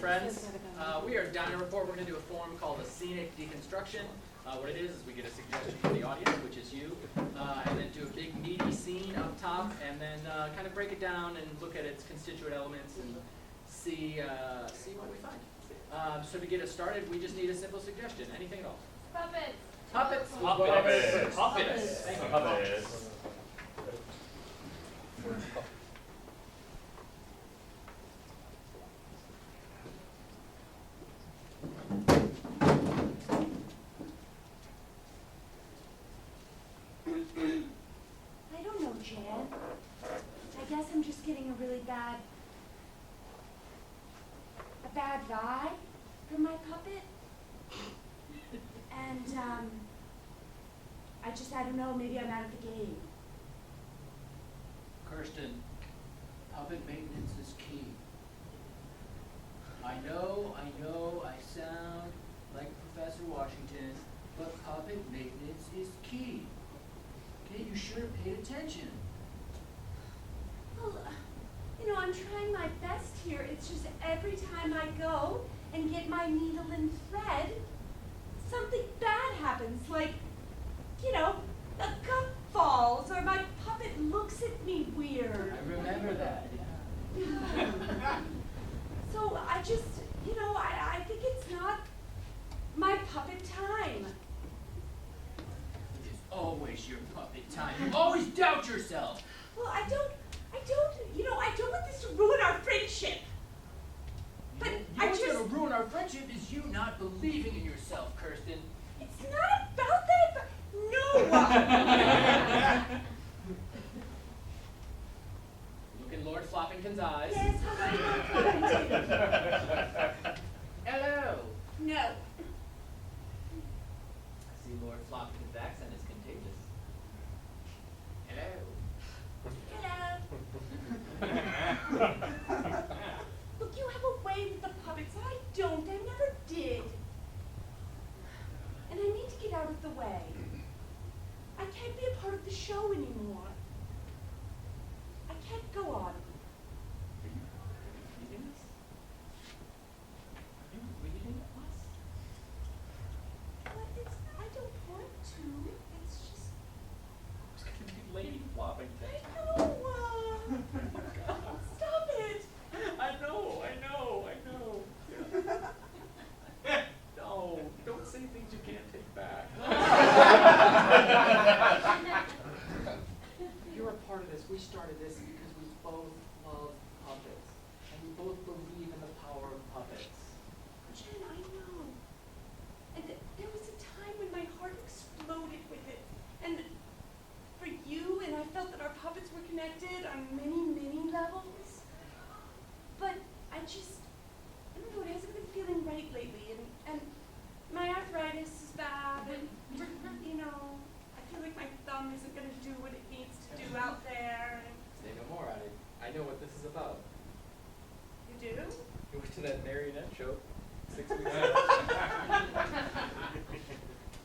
friends. We are Dino Report. We're going to do a form called a scenic deconstruction. What it is we get a suggestion from the audience, which is you, and then do a big meaty scene up top, and then kind of break it down and look at its constituent elements and see what we find. So to get us started, we just need a simple suggestion. Anything at all. Puppets. Puppets. Puppets. Puppets. Thank you. Puppets. I don't know, Jan. I guess I'm just getting a really bad vibe from my puppet. And, I don't know, maybe I'm out of the game. Kirsten, puppet maintenance is key. I know, I sound like Professor Washington, but puppet maintenance is key. Okay, you should have paid attention. Well, I'm trying my best here. It's just every time I go and get my needle and thread, something bad happens, like, a cup falls or my puppet looks at me weird. I remember that, yeah. So I just, I think it's not my puppet time. It is always your puppet time. You always doubt yourself. Well, I don't want this to ruin our friendship. But You know what's going to ruin our friendship is you not believing in yourself, Kirsten. It's not about that, but no. Look in Lord Floppington's eyes. Yes, hello. Hello. No. I see Lord Floppington's accent is contagious. Hello. Hello. Look, you have a way with the puppets. I don't. I never did. And I need to get out of the way. I can't be a part of the show anymore. I can't go on. Are you reading this? Are you reading us? But I don't want to. It's just, It's going to be Lady Floppington. I know. Stop it. I know. No, don't say things you can't take back. You're a part of this. We started this because we both love puppets. And we both believe in the power of puppets. Jen, I know. And there was a time when my heart exploded with it. And for you, and I felt that our puppets were connected on many, many levels. But I don't know, it hasn't been feeling right lately. And my arthritis is bad. And, I feel like my thumb isn't going to do what it needs to do out there. And Say no more, I know what this is about. you do? You went to that marionette show 6 weeks ago.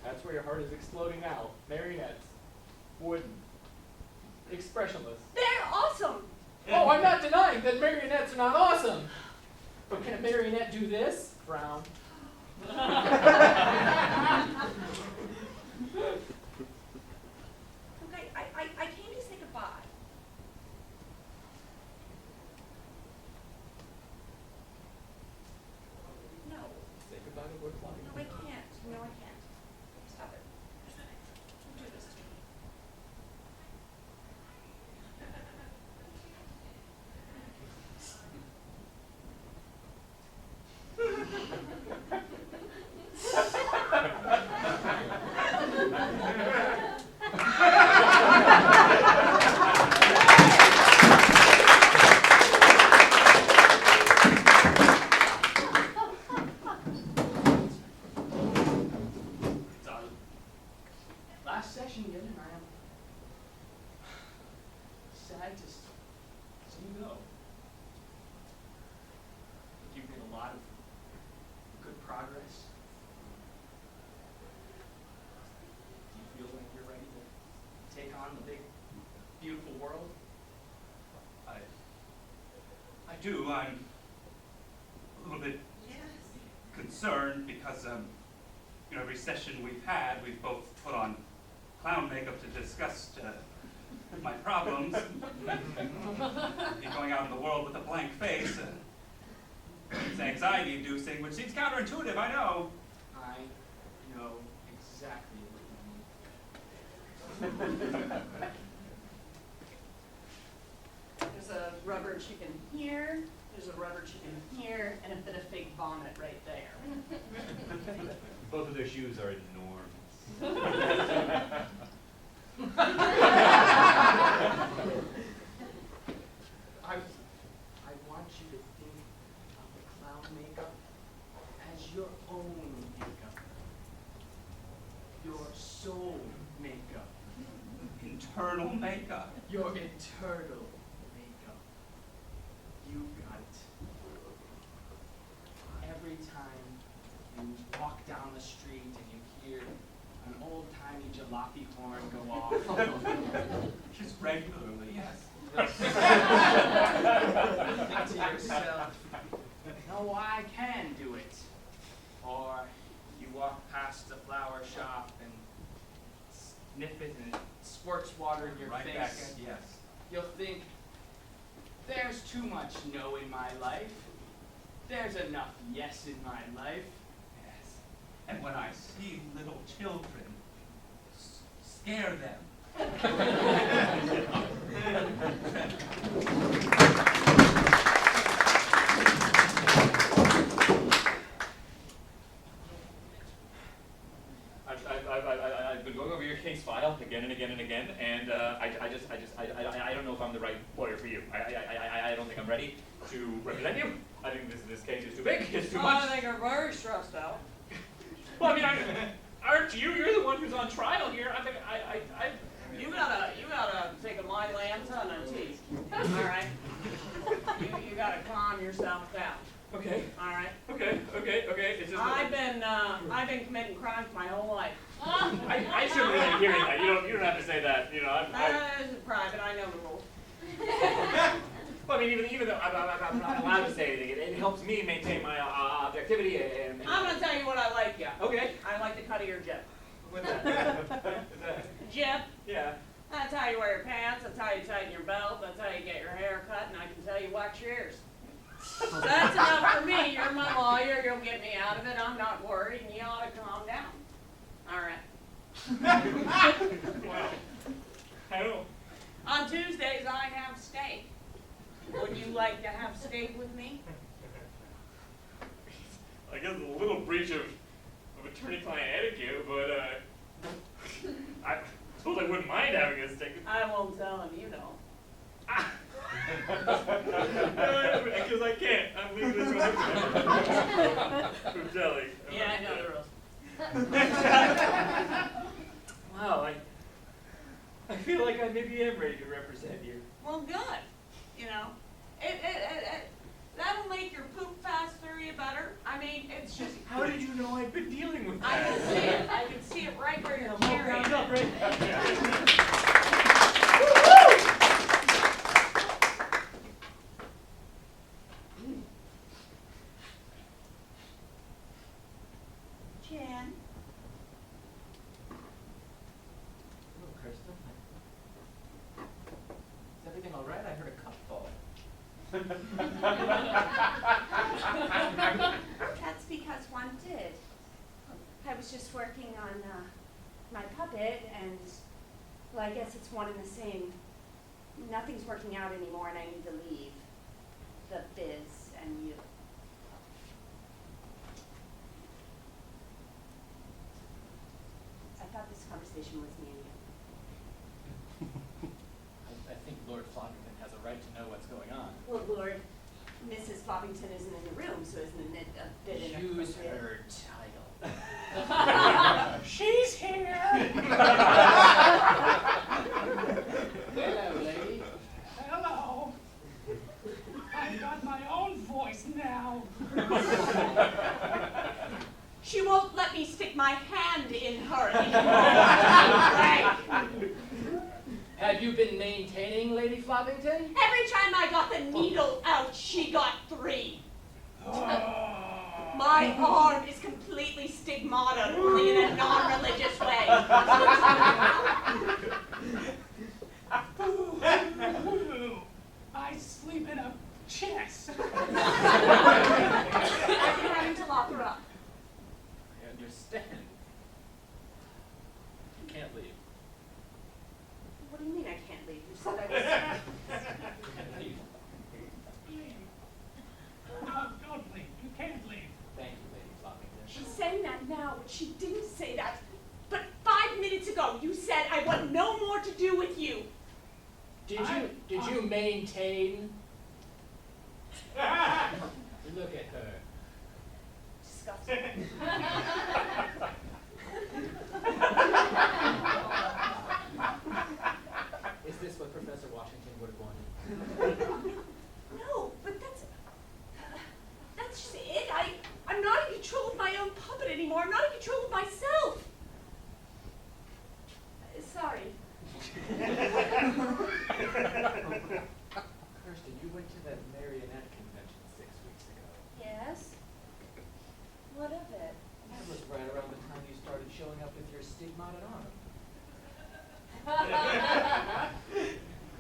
That's where your heart is exploding now. Marionettes. Wooden. Expressionless. They're awesome! Oh, I'm not denying that marionettes are not awesome. But can a marionette do this? Frown. Okay, I came to say goodbye. No. Say goodbye to Lord No, Floppington. I can't. No, I can't. Stop it. Don't do this to me. Last session, Ian, and I am sad to see you go. You've made a lot of good progress. Do you feel like you're ready to take on the big, beautiful world? I do. I'm little bit Yes. concerned because, every session we've had, we've both put on clown makeup to discuss my problems. Going out in the world with a blank face. It's anxiety-inducing, which seems counterintuitive, I know. I know exactly what you mean. There's a rubber chicken here, there's a rubber chicken here, and a bit of fake vomit right there. Both of their shoes are enormous. I want you to think of the clown makeup as your own makeup. Your soul makeup. Internal makeup. Your internal makeup. You got it. Every time you walk down the street and you hear an old-timey jalopy horn go off. Just regularly, yes. Think to yourself, no, I can do it. Or you walk past the flower shop and sniff it and it squirts water in your Right face. back at, yes. You'll think, there's too much no in my life. There's enough yes in my life. Yes. And when I see little children, scare them. I've been going over your case file again and again and again, and I don't know if I'm the right lawyer for you. I don't think I'm ready to represent you. I think this case is too big. It's too much. I think you're very stressed out. Well, I mean, aren't you? You're the one who's on trial here. I mean, You gotta take a mighty land ton of tea. All right. You gotta calm yourself down. Okay. All right. Okay. It's just. I've been committing crimes my whole life. I certainly like hearing that. You don't have to say that. You know. This is private. I know the rules. Well, I mean, even though I'm not allowed to say anything, it helps me maintain my objectivity and. I'm gonna tell you what I like, yeah. Okay. I like the cut of your jib. What's that? Jib. Yeah. That's how you wear your pants. That's how you tighten your belt. That's how you get your hair cut. And I can tell you wax your ears. So that's enough for me. You're my lawyer. You'll get me out of it. I'm not worried, and you ought to calm down. All right. Wow. I don't know. On Tuesdays, I have steak. Would you like to have steak with me? I guess a little breach of attorney-client etiquette, but I suppose I wouldn't mind having a steak. I won't tell him you don't. Because I can't. I'm legally prohibited from telling. Yeah, I know the rules. Wow, I feel like I maybe am ready to represent you. Well, good. You know, that'll make your poop fast theory better. I mean, it's just. How did you know I've been dealing with I that? can see it. I can see it right where you're I'm all carrying ground up, it. Jan. Hello, Kristen. Is everything all right? I heard a cup fall. That's because one did. I was just working on my puppet, and, well, I guess it's one and the same. Nothing's working out anymore, and I need to leave the biz and you. I thought this conversation was me and you. I think Lord Flockington has a right to know what's going on. Well, Lord, Mrs. Floppington isn't in the room, so isn't it a bit Use inappropriate? her title. She's here. Hello, lady. Hello. I've got my own voice now. She won't let me stick my hand in her anymore. Have you been maintaining Lady Floppington? Every time I got the needle out, she got 3. My arm is completely stigmata, only in a non-religious way. I sleep in a chest. I'm having to lock her up. I understand. You can't leave. What do you mean I can't leave? You said I was... You can't leave. Don't leave. You can't leave. Thank you, Lady Floppington. She's saying that now, but she didn't say that. But 5 minutes ago, you said I want no more to do with you. Did you maintain? Look at her. Disgusting. Is this what Professor Washington would have wanted? No, but that's just it. I'm not in control of my own puppet anymore. I'm not in control of myself. Sorry. Kirsten, you went to that marionette convention 6 weeks ago. Yes? What of it? That was right around the time you started showing up with your stigmata arm.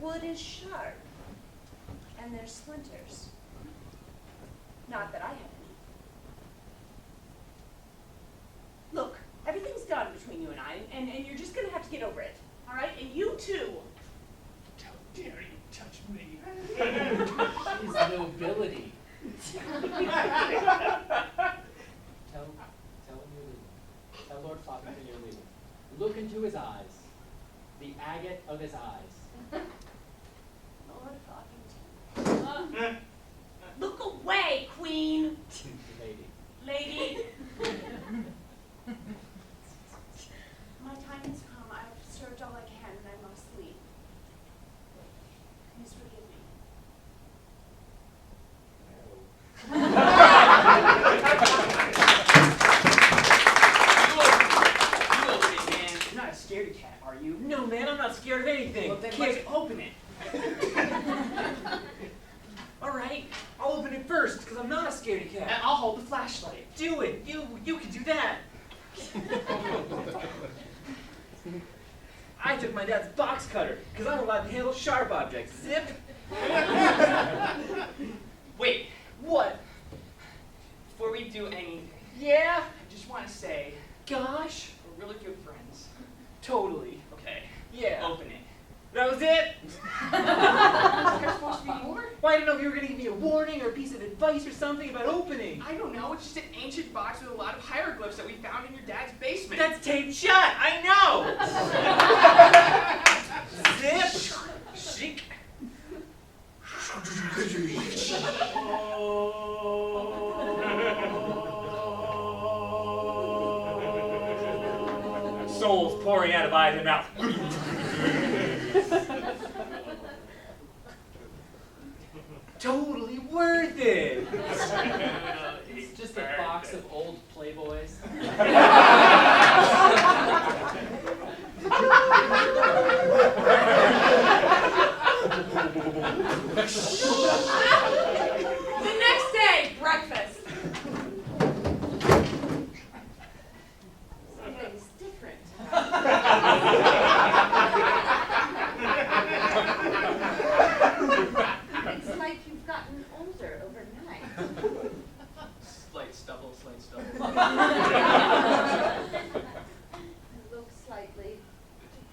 Wood is sharp, and there's splinters. Not that I have any. Look, everything's done between you and I, and you're just gonna have to get over it, all right? And you too. How dare you touch me? His nobility. Tell him you're leaving. Tell Lord Floppington you're leaving. Look into his eyes. The agate of his eyes. Lord Floppington. Look away, Queen! Lady. Lady! My time has come. I've served all I can, and I must leave. Please forgive me. You open it, man. You're not a scaredy cat, are you? No, man, I'm not scared of anything. Well, then Kick. let's open it. All right, I'll open it first, because I'm not a scaredy And cat. I'll hold the flashlight. Do it. You can do that. I took my dad's box cutter, because I'm allowed to handle sharp objects. Zip. Wait, What? before we do anything, Yeah? I just want to say Gosh. we're really good friends. Totally. Okay, Yeah. open it. That was it? Is there supposed to be more? Well, I didn't know if you were going to give me a warning or a piece of advice or something about opening. I don't know. It's just an ancient box with a lot of hieroglyphs that we found in your dad's basement. That's taped shut. I know. Zip. Chic. Souls pouring out of eyes and mouth. Totally worth it. It's just a box of old Playboys. The next day, breakfast. Something's different. It's like you've gotten older overnight. Slight stubble, slight stubble. You look slightly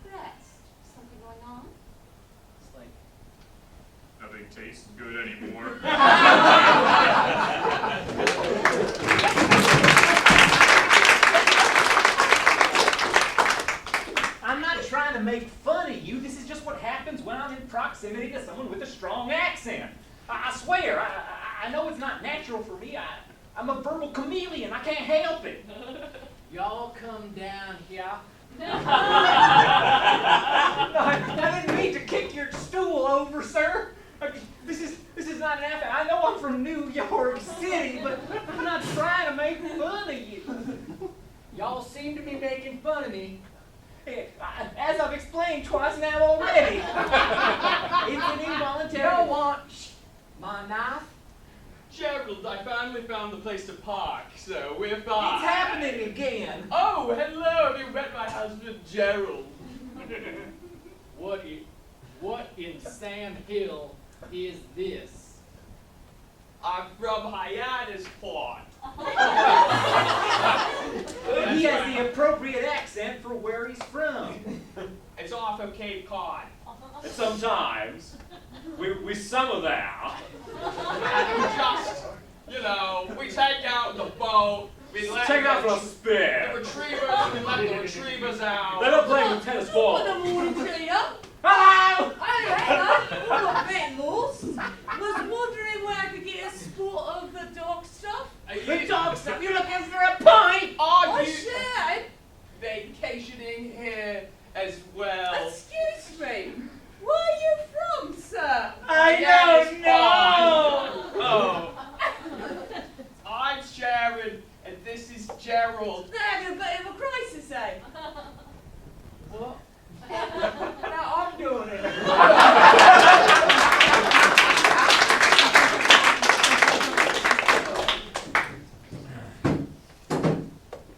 depressed. Something going on? Slight. Nothing tastes good anymore. I'm not trying to make fun of you. This is just what happens when I'm in proximity to someone with a strong accent. I swear, I know it's not natural for me. I'm a verbal chameleon. I can't help it. Y'all come down here. I didn't mean to kick your stool over, sir. This is not an accent. I know I'm from New York City, but I'm not trying to make fun of you. Y'all seem to be making fun of me. As I've explained twice now already, it's an involuntary. Y'all want my knife? Gerald, I finally found the place to park, so we're fine. It's happening again. Oh, hello, have you met my husband, Gerald? What in Sam Hill is this? I'm from Hyannisport. He has the appropriate accent for where he's from. It's off of Cape Cod. And sometimes, we summer there. And we just, we take out the boat, we let Take out for a the spin. retrievers, we let the retrievers out. They're not playing with tennis balls. Good morning to you. Hello! Hey, I'm a bit lost. Was wondering where I could get a spot of the dog stuff. The dog stuff, you're looking for a pint! Are I you said, vacationing here as well? excuse me, where are you from, sir? I don't know! Oh. I'm Sharon, and this is Gerald. They're having a bit of a crisis, eh? What? Now I'm doing it.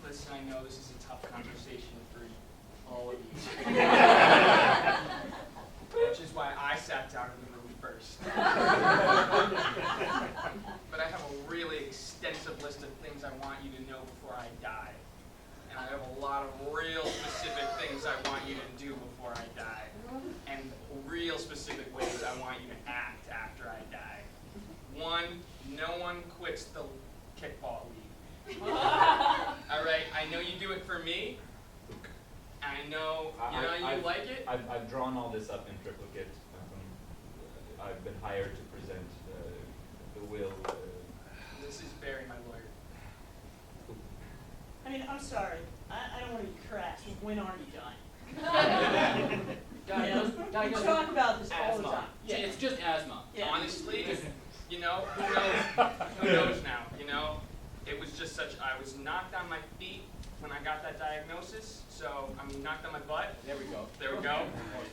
Listen, I know this is a tough conversation for all of you. Which is why I sat down in the room first. But I have a really extensive list of things I want you to know before I die. And I have a lot of real specific things I want you to do before I die. And real specific ways I want you to act after I die. One, no one quits the kickball league. Alright, I know you do it for me. I know you like it. I've drawn all this up in triplicate. I've been hired to present the will. This is Barry, my lawyer. I mean, I'm sorry. I don't want to be crass, but when are you done? We talk about this all the Asthma. time. It's just asthma. Yeah. Honestly, who knows? Who knows now? It was just I was knocked on my feet when I got that diagnosis. So, knocked on my butt. There we go. There we go.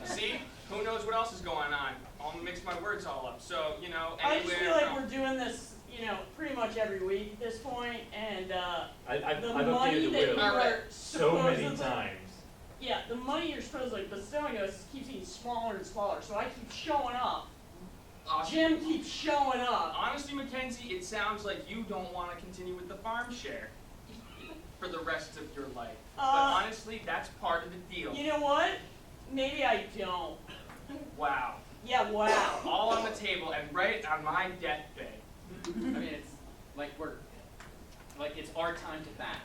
See? Who knows what else is going on? I'll mix my words all up. So, I just feel like from- we're doing this, pretty much every week at this point, and I've the updated money the that you will are so many supposedly- times. Yeah, the money you're supposedly bestowing us keeps getting smaller and smaller, so I keep showing up. Jim keeps showing up. Honestly, Mackenzie, it sounds like you don't want to continue with the farm share for the rest of your life. But honestly, that's part of the deal. You know what? Maybe I don't. Wow. Yeah, wow. All on the table and right on my deathbed. I mean, it's like it's our time to bat.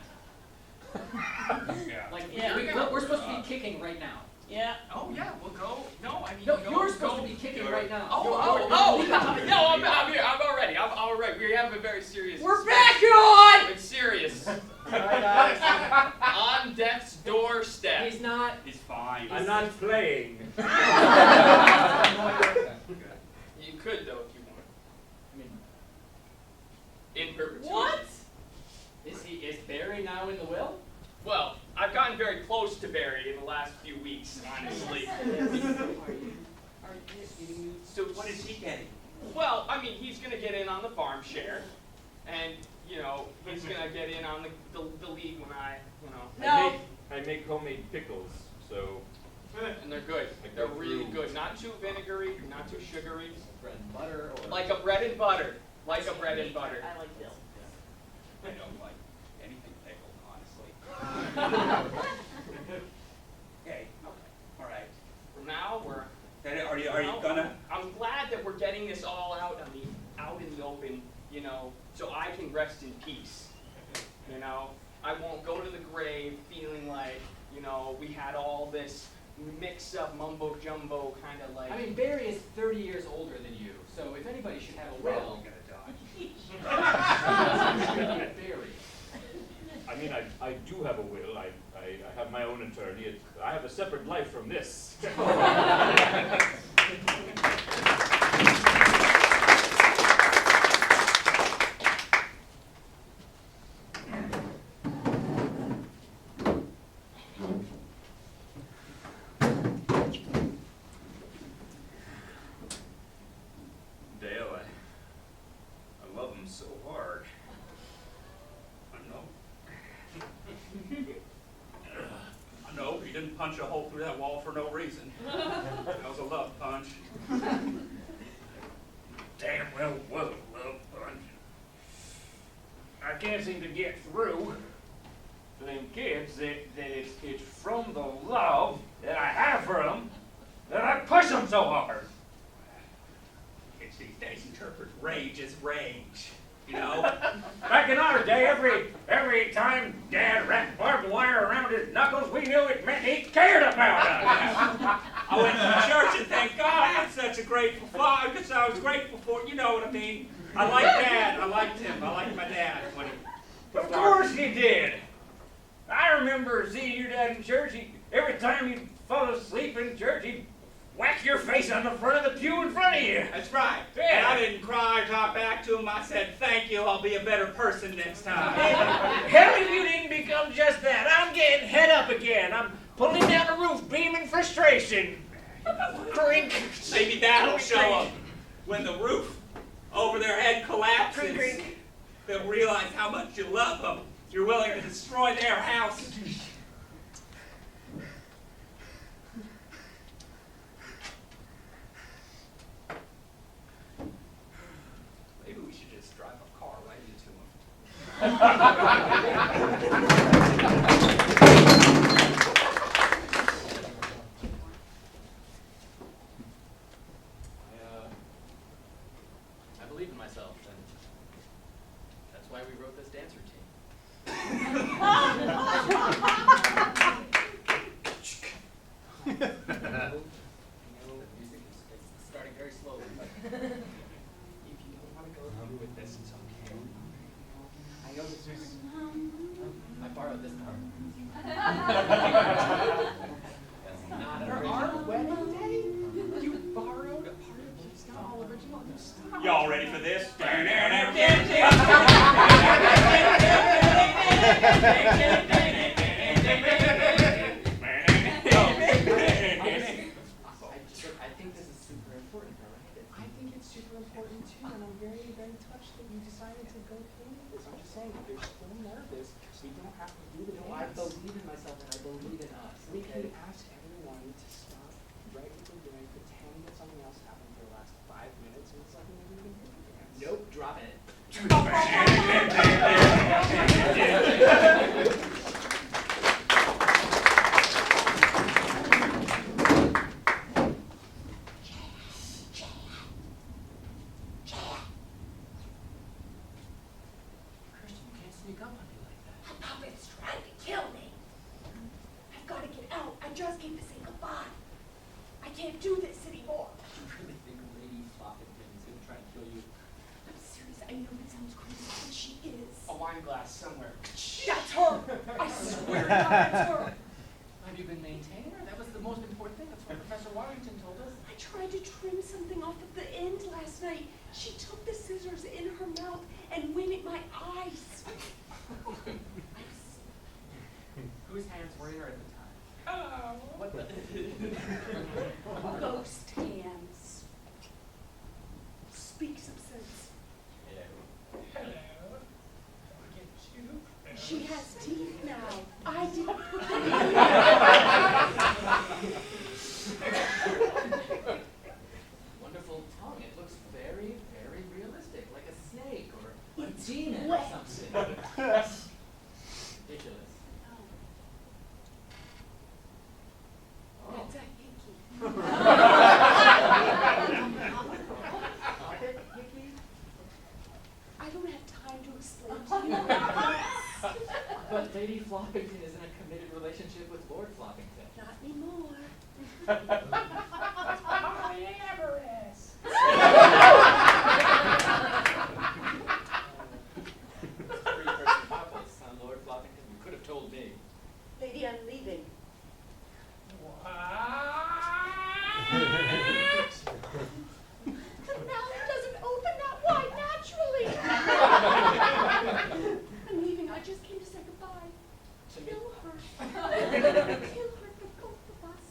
Yeah. Like Yeah. we're supposed to be kicking right now. Yeah. Oh yeah, we'll go. No, I mean No, go, you're supposed go. to be kicking right now. No, I'm here. I'm all ready. I'm all right. We have a very serious. We're back on! It's serious. Alright, guys. On death's doorstep. He's not. He's fine. I'm not playing. You could though if you want. I mean, In perpetuity. What? is Barry now in the will? Well, I've gotten very close to Barry in the last few weeks, honestly. So What is he getting? Well, I mean, he's going to get in on the farm share, and he's going to get in on the league when No. I make homemade pickles, so and they're good. Like They're the really fruit. good. Not too vinegary, not too sugary. Bread and butter or Like a bread and butter. Like a bread and butter. I like Bill. I don't like anything pickled, honestly. Okay, all right. From now, we're. Then are you gonna? I'm glad that we're getting this all out in the open, so I can rest in peace. I won't go to the grave feeling like, we had all this mix-up mumbo-jumbo kind of like. I mean, Barry is 30 years older than you, so if anybody should have a Well, will, we're gonna die. Barry. I mean, I do have a will. I have my own attorney. I have a separate life from this. Dale, I love him so hard. I know, he didn't punch a hole through that wall for no reason. That was a love punch. Damn well was a love punch. I can't seem to get through to them kids that it's from the love that I have for them that I push them so hard. Kids these days interpret rage as rage, you know? Back in our day, every time Dad wrapped barbed wire around his knuckles, we knew it meant he cared about us. I went to church and thank God I had such a grateful father, because I was grateful for, you know what I mean? I liked Dad, I liked him, I liked my dad when he... Of course he did. I remember seeing your dad in church. Every time you fall asleep in church, he'd whack your face on the front of the pew in front of you. That's right. Yeah. And I didn't cry or talk back to him. I said, thank you, I'll be a better person next time. Hell, if you didn't become just that, I'm getting head up again. I'm pulling down the roof, beaming frustration. Crink. Maybe that'll show them. When the roof over their head collapses, Crink. they'll realize how much you love them. You're willing to destroy their house. Maybe we should just drive a car right into them. I believe in myself, and that's why we wrote this dance routine. Music is starting very slowly. If you don't want to go through with this, it's okay. I know this is. I borrowed this part. That's not For original. our wedding day, you borrowed a part of it's not all original. You stop. Y'all ready for this? I think this is super important, all right? I think it's super important too, and I'm very, very touched that you decided to go through with this. I'm just saying, if you're still nervous, we don't have to do the No, I dance. believe in myself and I believe in us. We Okay? can ask everyone to stop right what they're doing, pretend that something else happened for the last 5 minutes, and it's like we never even did the dance. Nope, drop it. Kirsten, you can't sneak up on me like that. A puppet's trying to kill me. I've got to get out. I just came to say goodbye. I can't do this anymore. You really think Lady Floppington is going to try and kill you? I'm serious. I know it sounds crazy, but she is. A wine glass somewhere. That's her. I swear to God, that's her. Have you been maintaining her? That was the most important thing. That's what Professor Warrington told us. I tried to trim something off at the end last night. She took the scissors in her mouth and went at my eyes. Whose hands were in her at the time? Oh. What the? Ghost hands. Speak some sense. Hello. Get you. She has teeth now. I didn't put them in. Wonderful tongue. It looks very, very realistic, like a snake or a It's demon wet. or something. Ridiculous. Oh. That's a hickey. I don't have time to explain to you. But Lady Floppington is in a committed relationship with Lord Floppington. Not anymore. Three-person couples, son, Lord Floppington. You could have told me. Lady, I'm leaving. The mouth doesn't open that wide naturally. I'm leaving. I just came to say goodbye. Kill her. Kill her for both of us.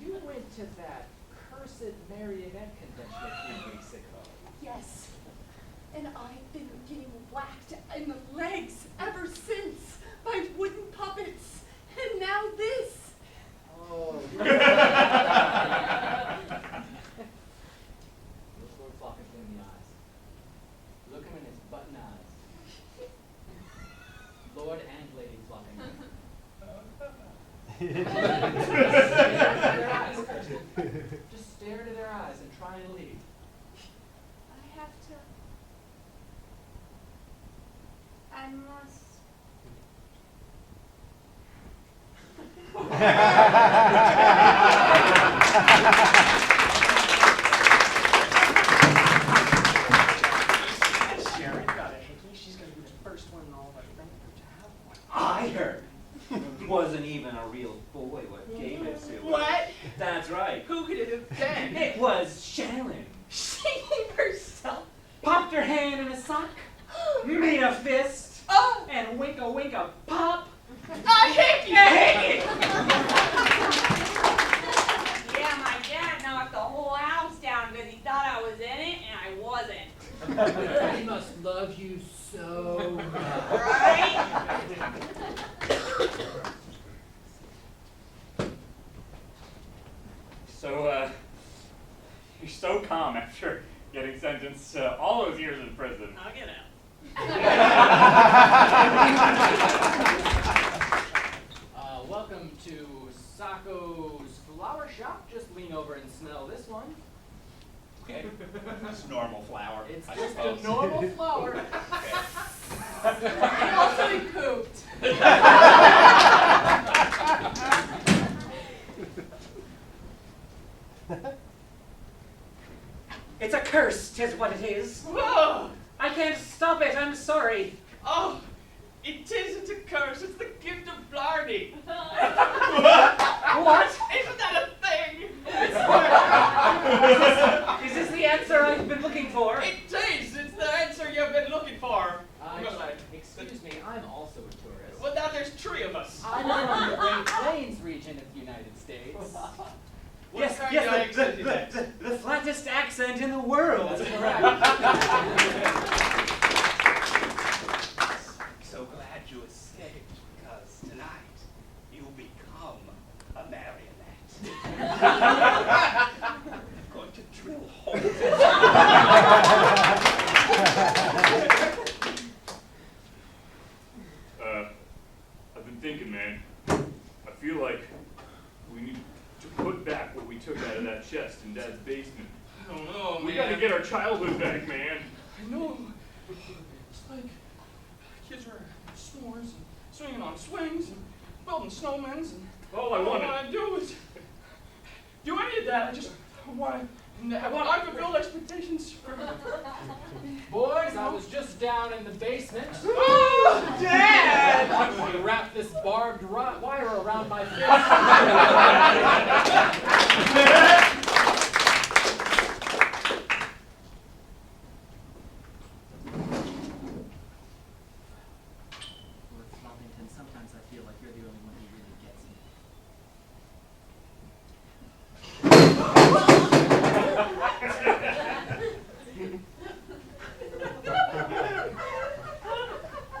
You went to Just stare into their eyes and try and leave. I have to. I must. Sharon got a hickey. She's gonna be the first one in all of our family to have one. I heard. Wasn't even a real boy what gave it to her. What? That's right. Who could it have been? It was Sharon. She gave herself. Popped her hand in a sock, made a fist, Oh, and wink a pop. a hickey! Hey! Yeah, my dad knocked the whole house down because he thought I was in it and I wasn't. He must love you so much. Right? So, you're so calm after getting sentenced all those years in prison. I'll get out. Welcome to Sacco's Flower Shop. Just lean over and smell this one. Okay. It's normal flour. It's I just suppose. a normal flower. And also he pooped. It's a curse, 'tis what it is. Whoa! I can't stop it, I'm sorry. Oh, it isn't a curse. It's the gift of Blarney. What? Isn't that a thing? Is this the answer I've been looking for? It is. It's the answer you've been looking for. Excuse me, I'm also a tourist. Well, now there's three of us. I'm from the Great Plains region of the United States. What kind of accent is that? The flattest accent in the world. That's correct. So glad you escaped, because tonight you'll become a marionette. I'm going to drill holes. I've been thinking, man. I feel like we need to put back what we took out of that chest in Dad's basement. I don't know, We man. gotta get our childhood back, man. I know. It's like kids are having s'mores and swinging on swings and building snowmans and All I all wanted. I want to do is do any of that. I just want unfulfilled expectations for Boys, I was just down in the basement. Oh, Dad! I'm going to wrap this barbed wire around my fist. Lord Flumpington, sometimes I feel like you're the only one who really gets me.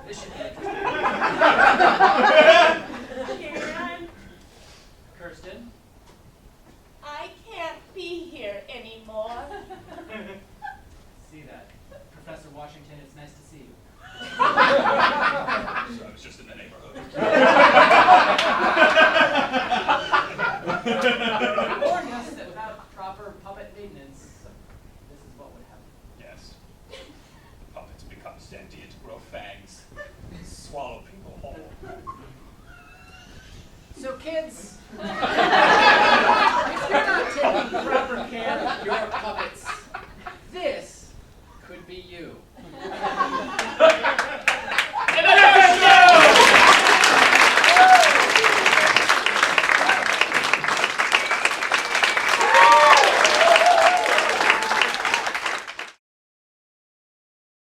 This should be interesting. Karen, Kirsten? I can't be here anymore. See that. Professor Washington, it's nice to see you. So I was just in the neighborhood. Warned us that without proper puppet maintenance, this is what would happen. Yes. Puppets become sentient, grow fangs, swallow people whole. So kids, if you're not taking proper care of your puppet